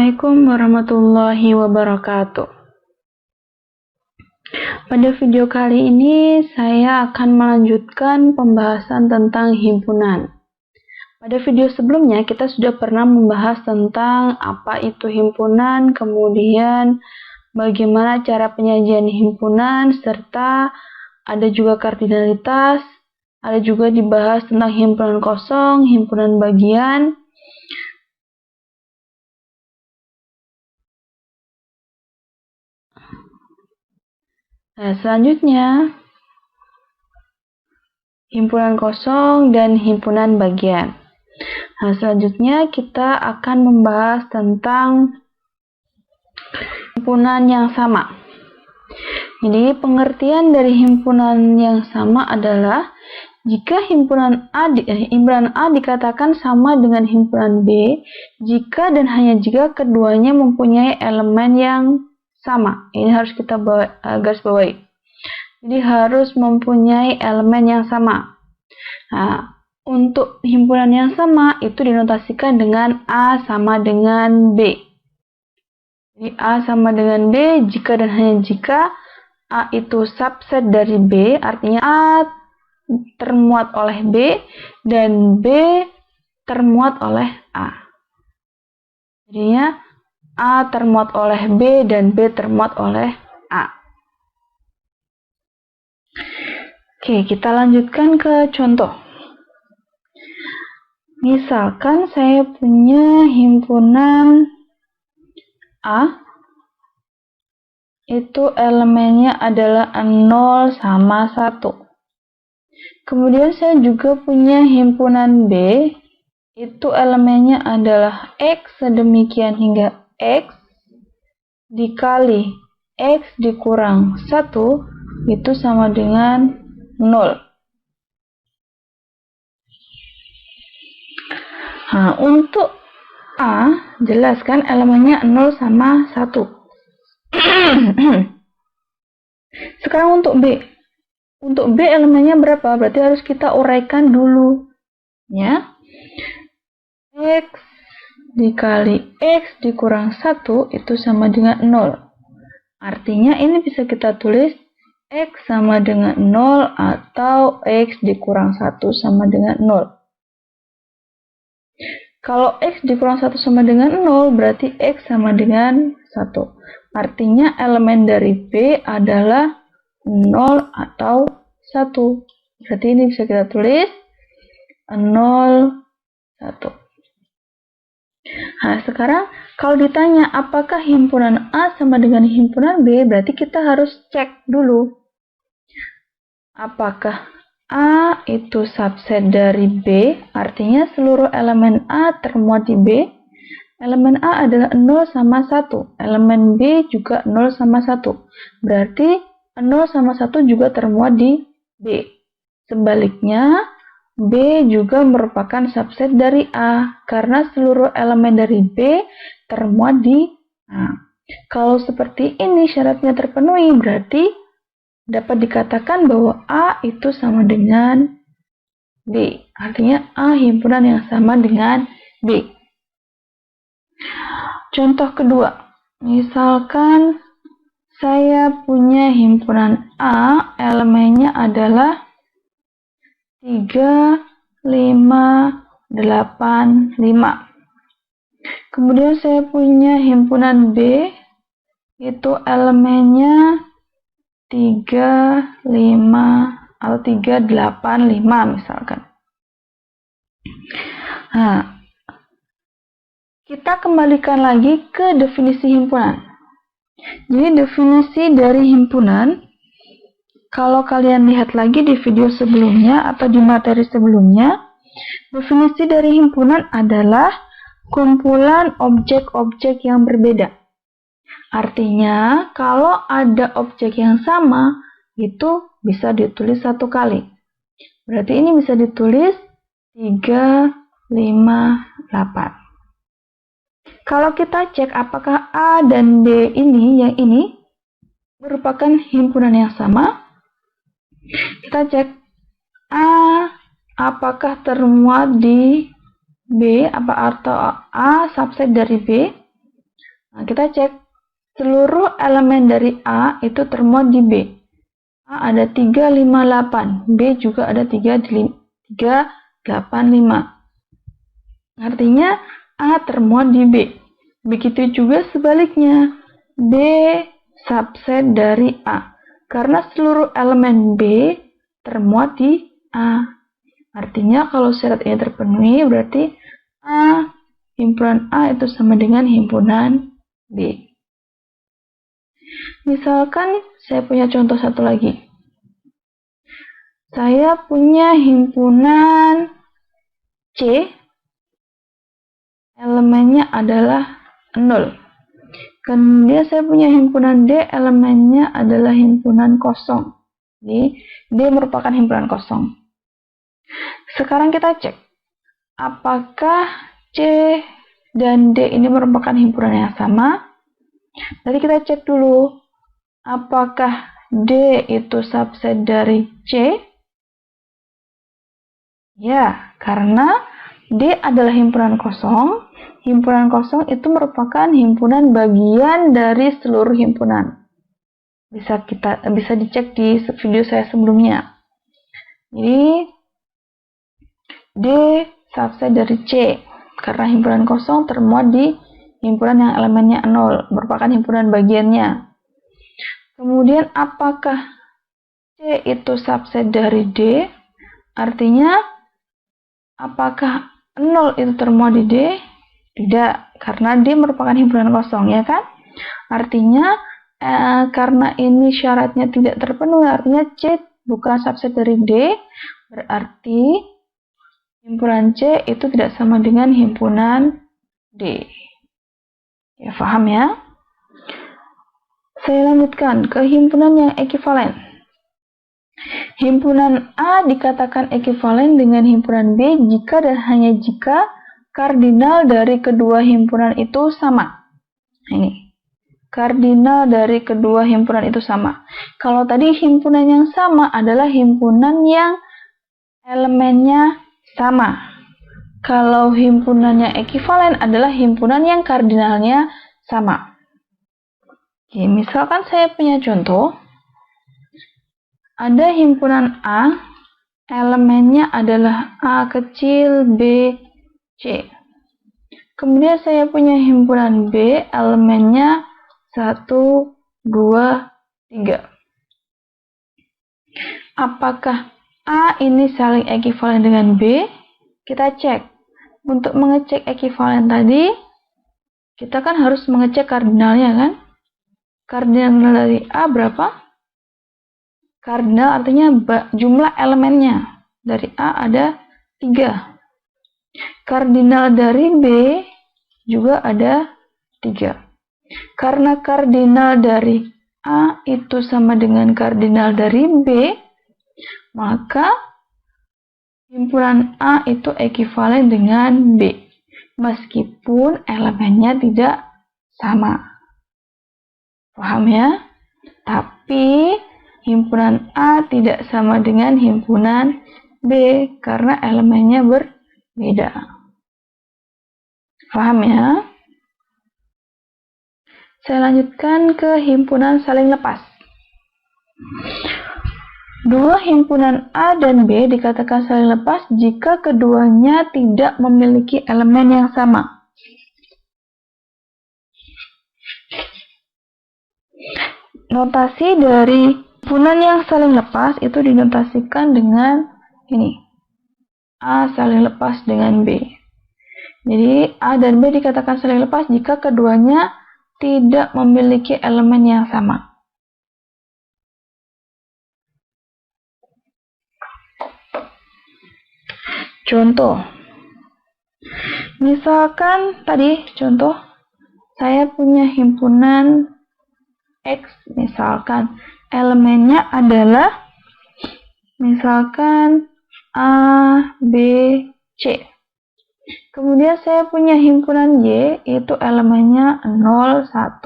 Assalamualaikum warahmatullahi wabarakatuh. Pada video kali ini saya akan melanjutkan pembahasan tentang himpunan. Pada video sebelumnya kita sudah pernah membahas tentang apa itu himpunan, kemudian bagaimana cara penyajian himpunan, serta ada juga kardinalitas, ada juga dibahas tentang himpunan kosong, himpunan bagian. Nah, selanjutnya himpunan kosong dan himpunan bagian. Nah, selanjutnya kita akan membahas tentang himpunan yang sama. Jadi, pengertian dari himpunan yang sama adalah jika himpunan A dikatakan sama dengan himpunan B, jika dan hanya jika keduanya mempunyai elemen yang sama. Ini harus kita garis bawahi. Jadi harus mempunyai elemen yang sama. Nah, untuk himpunan yang sama itu dinotasikan dengan A sama dengan B. Jadi A sama dengan B jika dan hanya jika A itu subset dari B, artinya A termuat oleh B dan B termuat oleh A. Jadinya A termuat oleh B dan B termuat oleh A. Oke, kita lanjutkan ke contoh. Misalkan saya punya himpunan A, itu elemennya adalah 0 sama 1. Kemudian saya juga punya himpunan B, itu elemennya adalah X sedemikian hingga X dikali X dikurang 1 itu sama dengan 0. Nah, untuk A, jelaskan elemennya 0 sama 1. Sekarang untuk B. Untuk B elemennya berapa? Berarti harus kita uraikan dulu. Ya. X dikali X dikurang 1 itu sama dengan 0. Artinya ini bisa kita tulis X sama dengan 0 atau X dikurang 1 sama dengan 0. Kalau X dikurang 1 sama dengan 0 berarti X sama dengan 1. Artinya elemen dari B adalah 0 atau 1. Berarti ini bisa kita tulis 0, 1. Nah, sekarang kalau ditanya apakah himpunan A sama dengan himpunan B, berarti kita harus cek dulu. Apakah A itu subset dari B, artinya seluruh elemen A termuat di B. Elemen A adalah 0 sama 1. Elemen B juga 0 sama 1. Berarti 0 sama 1 juga termuat di B. Sebaliknya, B juga merupakan subset dari A, karena seluruh elemen dari B termuat di A. Kalau seperti ini syaratnya terpenuhi, berarti dapat dikatakan bahwa A itu sama dengan B. Artinya A himpunan yang sama dengan B. Contoh kedua, misalkan saya punya himpunan A, elemennya adalah 3, 5, 8, 5. Kemudian saya punya himpunan B, itu elemennya 3, 5, atau 3, 8, 5 misalkan. Nah, kita kembalikan lagi ke definisi himpunan. Jadi definisi dari himpunan, kalau kalian lihat lagi di video sebelumnya atau di materi sebelumnya, definisi dari himpunan adalah kumpulan objek-objek yang berbeda. Artinya, kalau ada objek yang sama, itu bisa ditulis satu kali. Berarti ini bisa ditulis 3, 5, 8. Kalau kita cek apakah A dan B yang ini merupakan himpunan yang sama, kita cek A apakah termuat di B, atau A subset dari B. Nah, kita cek seluruh elemen dari A itu termuat di B. A ada 358, B juga ada 385. Artinya A termuat di B. Begitu juga sebaliknya, B subset dari A. Karena seluruh elemen B termuat di A. Artinya kalau syarat ini terpenuhi, berarti himpunan A itu sama dengan himpunan B. Misalkan saya punya contoh satu lagi. Saya punya himpunan C, elemennya adalah 0. Kemudian saya punya himpunan D, elemennya adalah himpunan kosong. Jadi, D merupakan himpunan kosong. Sekarang kita cek, apakah C dan D ini merupakan himpunan yang sama? Jadi kita cek dulu, apakah D itu subset dari C? Ya, karena D adalah himpunan kosong. Himpunan kosong itu merupakan himpunan bagian dari seluruh himpunan. Bisa dicek di video saya sebelumnya. Jadi D subset dari C karena himpunan kosong termuat di himpunan yang elemennya 0, merupakan himpunan bagiannya. Kemudian apakah C itu subset dari D? Artinya apakah 0 itu termuat di D? Tidak, karena D merupakan himpunan kosong, ya kan? Artinya karena ini syaratnya tidak terpenuhi, artinya C bukan subset dari D, berarti himpunan C itu tidak sama dengan himpunan D. Ya, paham ya? Saya lanjutkan ke himpunan yang ekivalen. Himpunan A dikatakan ekivalen dengan himpunan B jika dan hanya jika kardinal dari kedua himpunan itu sama. Ini, kardinal dari kedua himpunan itu sama. Kalau tadi himpunan yang sama adalah himpunan yang elemennya sama. Kalau himpunannya ekivalen adalah himpunan yang kardinalnya sama. Oke, misalkan saya punya contoh. Ada himpunan A, elemennya adalah A kecil, B, C. Kemudian saya punya himpunan B, elemennya 1, 2, 3. Apakah A ini saling ekivalen dengan B? Kita cek. Untuk mengecek ekivalen tadi, kita kan harus mengecek kardinalnya kan? Kardinal dari A berapa? Kardinal artinya jumlah elemennya. Dari A ada 3. Kardinal dari B juga ada 3. Karena kardinal dari A itu sama dengan kardinal dari B, maka himpunan A itu ekivalen dengan B, meskipun elemennya tidak sama. Paham ya? Tapi himpunan A tidak sama dengan himpunan B karena elemennya berbeda. Paham ya? Saya lanjutkan ke himpunan saling lepas. Dua himpunan A dan B dikatakan saling lepas jika keduanya tidak memiliki elemen yang sama. Notasi dari himpunan yang saling lepas itu dinotasikan dengan ini. A saling lepas dengan B. Jadi A dan B dikatakan saling lepas jika keduanya tidak memiliki elemen yang sama. Contoh. Misalkan tadi contoh saya punya himpunan X, misalkan elemennya adalah misalkan A, B, C. Kemudian saya punya himpunan Y, itu elemennya 0, 1,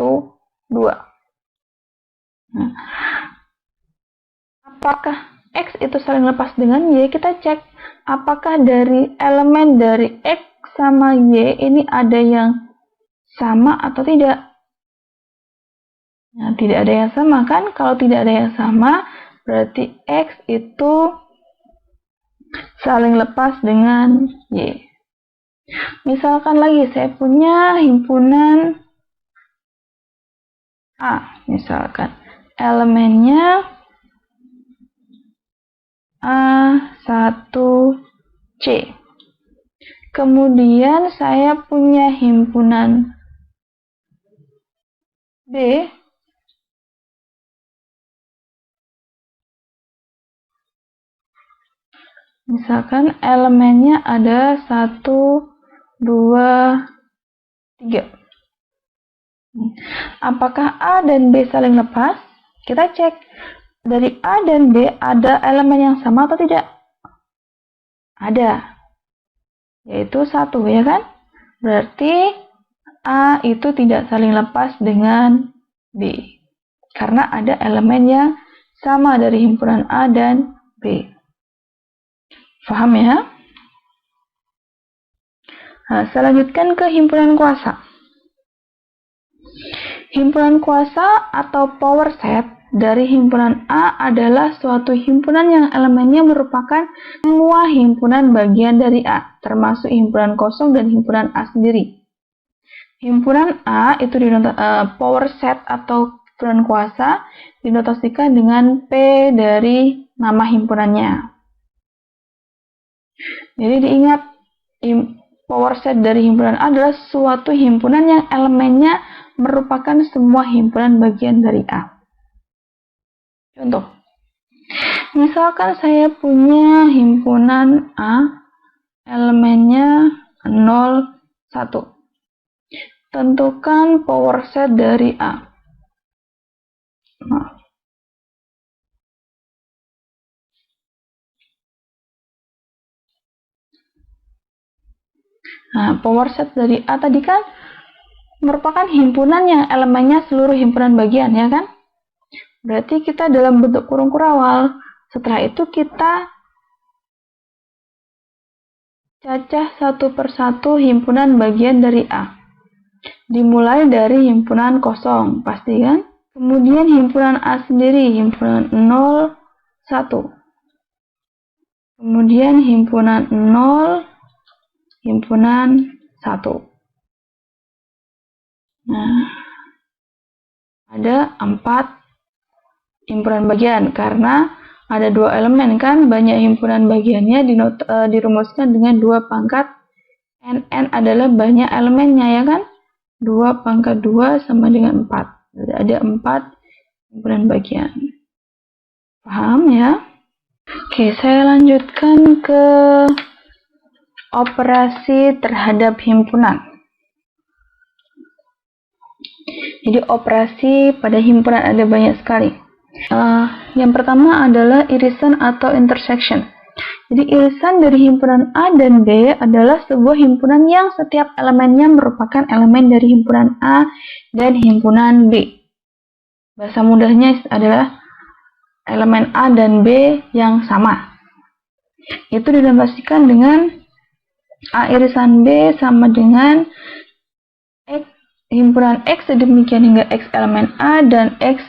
2. Nah, apakah X itu saling lepas dengan Y? Kita cek apakah dari elemen dari X sama Y ini ada yang sama atau tidak. Nah, tidak ada yang sama kan? Kalau tidak ada yang sama, berarti X itu saling lepas dengan Y. Misalkan lagi, saya punya himpunan A, misalkan. Elemennya A1C. Kemudian saya punya himpunan B. Misalkan elemennya ada 1, 2, 3. Apakah A dan B saling lepas? Kita cek. Dari A dan B ada elemen yang sama atau tidak? Ada. Yaitu 1, ya kan? Berarti A itu tidak saling lepas dengan B. Karena ada elemen yang sama dari himpunan A dan B. Paham ya? Nah, saya lanjutkan ke himpunan kuasa. Himpunan kuasa atau power set dari himpunan A adalah suatu himpunan yang elemennya merupakan semua himpunan bagian dari A, termasuk himpunan kosong dan himpunan A sendiri. Himpunan A itu power set atau himpunan kuasa dinotasikan dengan P dari nama himpunannya. Jadi diingat, power set dari himpunan A adalah suatu himpunan yang elemennya merupakan semua himpunan bagian dari A. Contoh, misalkan saya punya himpunan A, elemennya 0, 1. Tentukan power set dari A. Nah, power set dari A tadi kan merupakan himpunan yang elemennya seluruh himpunan bagian, ya kan? Berarti kita dalam bentuk kurung kurawal. Setelah itu kita cacah satu persatu himpunan bagian dari A. Dimulai dari himpunan kosong, pasti kan? Kemudian himpunan A sendiri, himpunan 0, 1. Kemudian himpunan 0, himpunan 1. Nah, ada 4 himpunan bagian karena ada 2 elemen kan, banyak himpunan bagiannya dirumuskan dengan 2 pangkat NN adalah banyak elemennya, ya kan? 2 pangkat 2 sama dengan 4. Jadi ada 4 himpunan bagian. Paham ya? Oke, saya lanjutkan ke operasi terhadap himpunan. Jadi operasi pada himpunan ada banyak sekali. Yang pertama adalah irisan atau intersection. Jadi irisan dari himpunan A dan B adalah sebuah himpunan yang setiap elemennya merupakan elemen dari himpunan A dan himpunan B. Bahasa mudahnya adalah elemen A dan B yang sama. Itu dinotasikan dengan A irisan B sama dengan X, himpunan X sedemikian hingga X elemen A dan X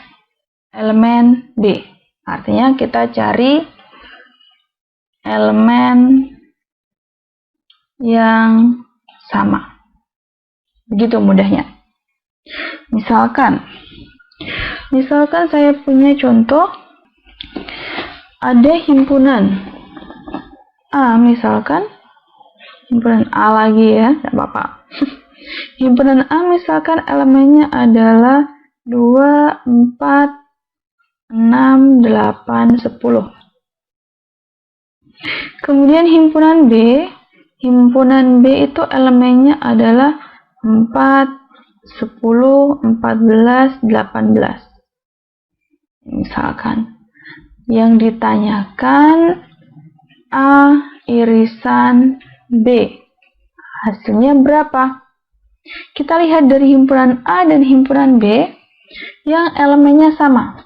elemen B. Artinya kita cari elemen yang sama. Begitu mudahnya. Misalkan saya punya contoh, ada himpunan A, misalkan himpunan A lagi ya, tidak apa-apa. Himpunan A misalkan elemennya adalah 2, 4, 6, 8, 10. Kemudian himpunan B itu elemennya adalah 4, 10, 14, 18. Misalkan yang ditanyakan A irisan B. Hasilnya berapa? Kita lihat dari himpunan A dan himpunan B yang elemennya sama.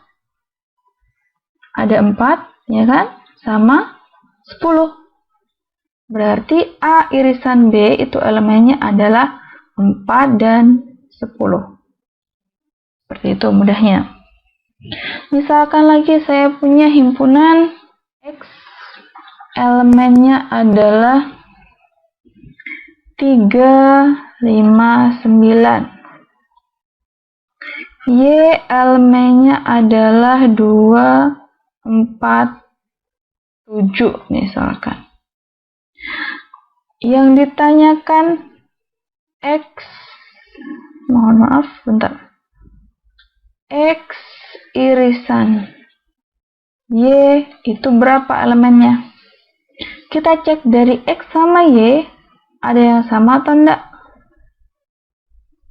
Ada 4, ya kan? Sama 10. Berarti A irisan B itu elemennya adalah 4 dan 10. Seperti Seperti itu mudahnya. Misalkan lagi saya punya himpunan X, elemennya adalah 3, 5, 9. Y elemennya adalah 2, 4, 7 misalkan. Yang ditanyakan X, mohon maaf, bentar. X irisan Y itu berapa elemennya? Kita cek dari X sama Y, ada yang sama atau enggak?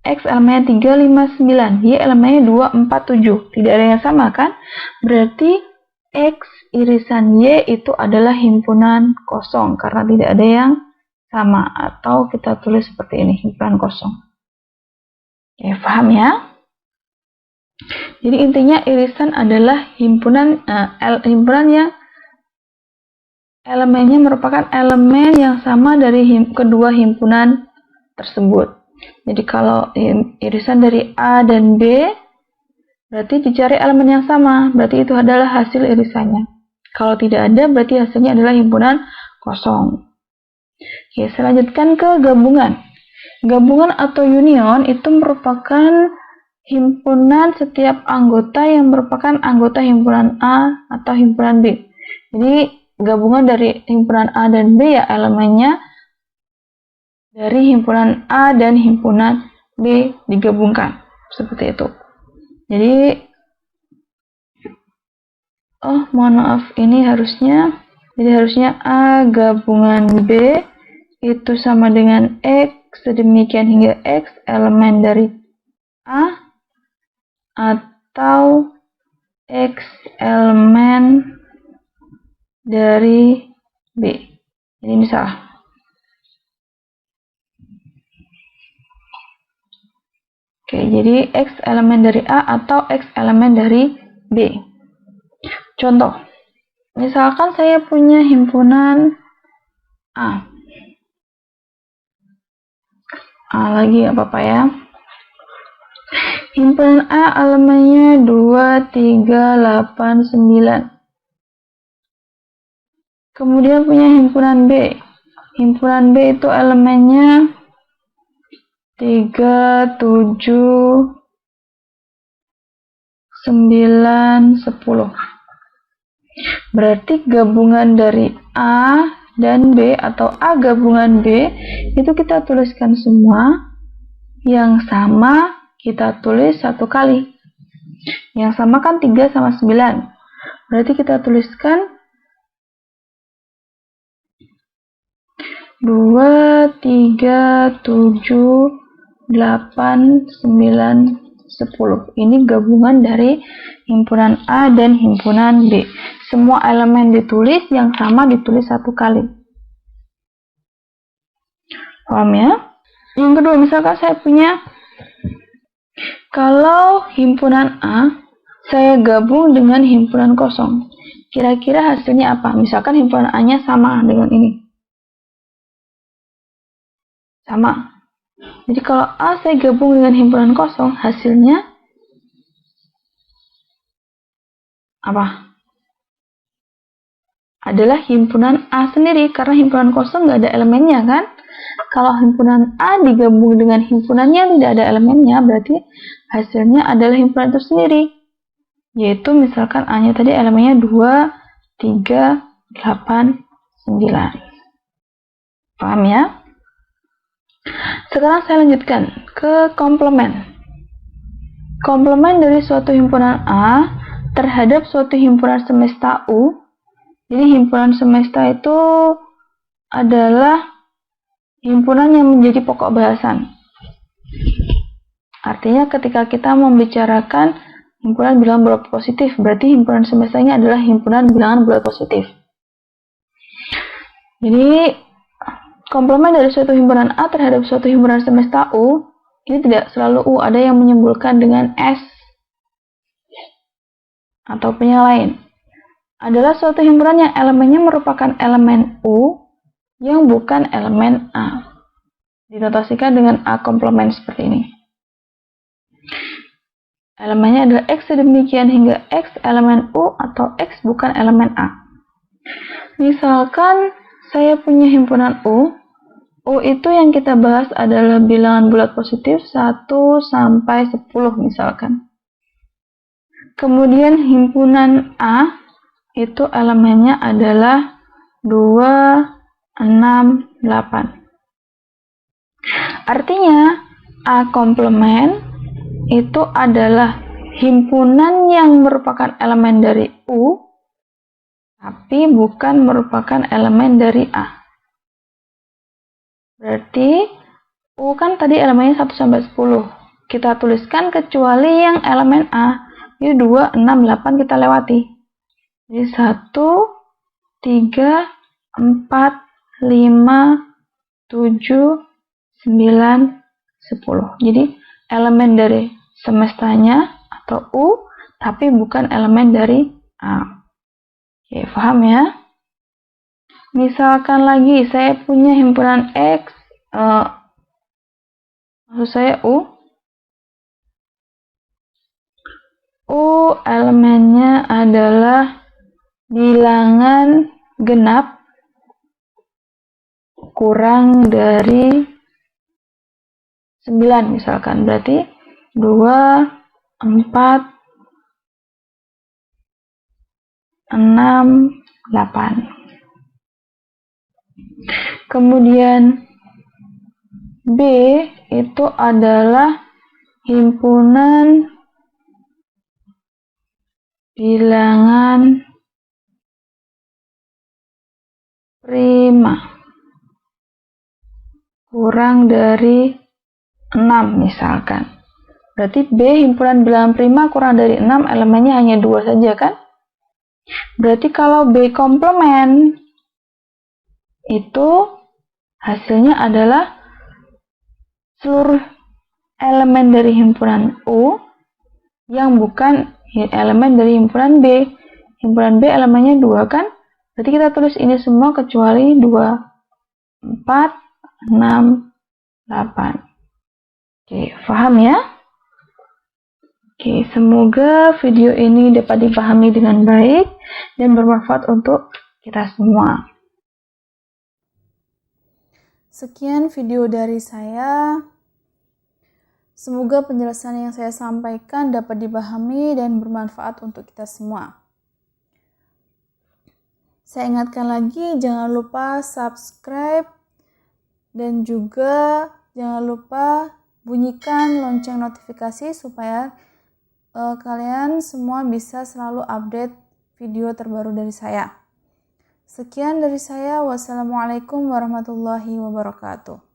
X elemennya 3, 5, 9, Y elemennya 2, 4, 7. Tidak ada yang sama kan? Berarti X irisan Y itu adalah himpunan kosong karena tidak ada yang sama, atau kita tulis seperti ini, himpunan kosong. Oke, paham ya? Jadi intinya irisan adalah himpunan yang elemennya merupakan elemen yang sama dari kedua himpunan tersebut. Jadi kalau irisan dari A dan B, berarti dicari elemen yang sama, berarti itu adalah hasil irisannya. Kalau tidak ada, berarti hasilnya adalah himpunan kosong. Oke, saya lanjutkan ke gabungan. Gabungan atau union itu merupakan himpunan setiap anggota yang merupakan anggota himpunan A atau himpunan B. Jadi gabungan dari himpunan A dan B ya elemennya dari himpunan A dan himpunan B digabungkan. Seperti itu. Jadi mohon maaf, ini harusnya A gabungan B itu sama dengan X, sedemikian hingga X elemen dari A atau X elemen dari B. Ini salah. Oke, jadi X elemen dari A atau X elemen dari B. Contoh, misalkan saya punya himpunan A. Lagi nggak apa-apa ya. Himpunan A elemennya 2, 3, 8, 9. Kemudian punya himpunan B. Himpunan B itu elemennya 3, 7, 9, 10. Berarti gabungan dari A dan B atau A gabungan B itu kita tuliskan semua, yang sama kita tulis satu kali. Yang sama kan 3 sama 9. Berarti kita tuliskan 2, 3, 7, 8, 9, 10. Ini gabungan dari himpunan A dan himpunan B. Semua elemen ditulis, yang sama ditulis satu kali. Paham ya? Yang kedua, misalkan saya punya, kalau himpunan A saya gabung dengan himpunan kosong, kira-kira hasilnya apa? Misalkan himpunan A-nya sama dengan ini. Sama. Jadi kalau A saya gabung dengan himpunan kosong, hasilnya apa? Adalah himpunan A sendiri, karena himpunan kosong nggak ada elemennya kan? Kalau himpunan A digabung dengan himpunan yang tidak ada elemennya, berarti hasilnya adalah himpunan itu sendiri. Yaitu misalkan A-nya tadi elemennya 2, 3, 8, 9. Paham ya? Sekarang saya lanjutkan ke komplement. Komplement dari suatu himpunan A terhadap suatu himpunan semesta U. Jadi himpunan semesta itu adalah himpunan yang menjadi pokok bahasan. Artinya ketika kita membicarakan himpunan bilangan bulat positif, berarti himpunan semestanya adalah himpunan bilangan bulat positif. Jadi komplement dari suatu himpunan A terhadap suatu himpunan semesta U, ini tidak selalu U, ada yang menyimpulkan dengan S ataupun yang lain. Adalah suatu himpunan yang elemennya merupakan elemen U yang bukan elemen A. Dinotasikan dengan A komplement seperti ini. elemennya adalah X sedemikian hingga X elemen U atau X bukan elemen A. Misalkan saya punya himpunan U itu yang kita bahas adalah bilangan bulat positif 1 sampai 10 misalkan. Kemudian himpunan A itu elemennya adalah 2, 6, 8. Artinya A komplement itu adalah himpunan yang merupakan elemen dari U tapi bukan merupakan elemen dari A. Berarti U kan tadi elemennya 1 sampai 10. Kita tuliskan kecuali yang elemen A. Ini 2, 6, 8 kita lewati. Jadi 1, 3, 4, 5, 7, 9, 10. Jadi elemen dari semestanya atau U tapi bukan elemen dari A. Oke, paham ya? Misalkan lagi saya punya himpunan X, maksud saya U. U elemennya adalah bilangan genap kurang dari 9 misalkan. Berarti 2, 4, 6, 8. Kemudian B itu adalah himpunan bilangan prima kurang dari 6 misalkan. Berarti B himpunan bilangan prima kurang dari 6 elemennya hanya 2 saja kan? Berarti kalau B komplement itu hasilnya adalah seluruh elemen dari himpunan U yang bukan elemen dari himpunan B. Himpunan B elemennya 2 kan? Berarti kita tulis ini semua kecuali 2, 4, 6, 8. Oke, paham ya? Oke, semoga video ini dapat dipahami dengan baik dan bermanfaat untuk kita semua. Sekian video dari saya. Semoga penjelasan yang saya sampaikan dapat dipahami dan bermanfaat untuk kita semua. Saya ingatkan lagi, jangan lupa subscribe dan juga jangan lupa bunyikan lonceng notifikasi supaya kalian semua bisa selalu update video terbaru dari saya. Sekian dari saya. Wassalamualaikum warahmatullahi wabarakatuh.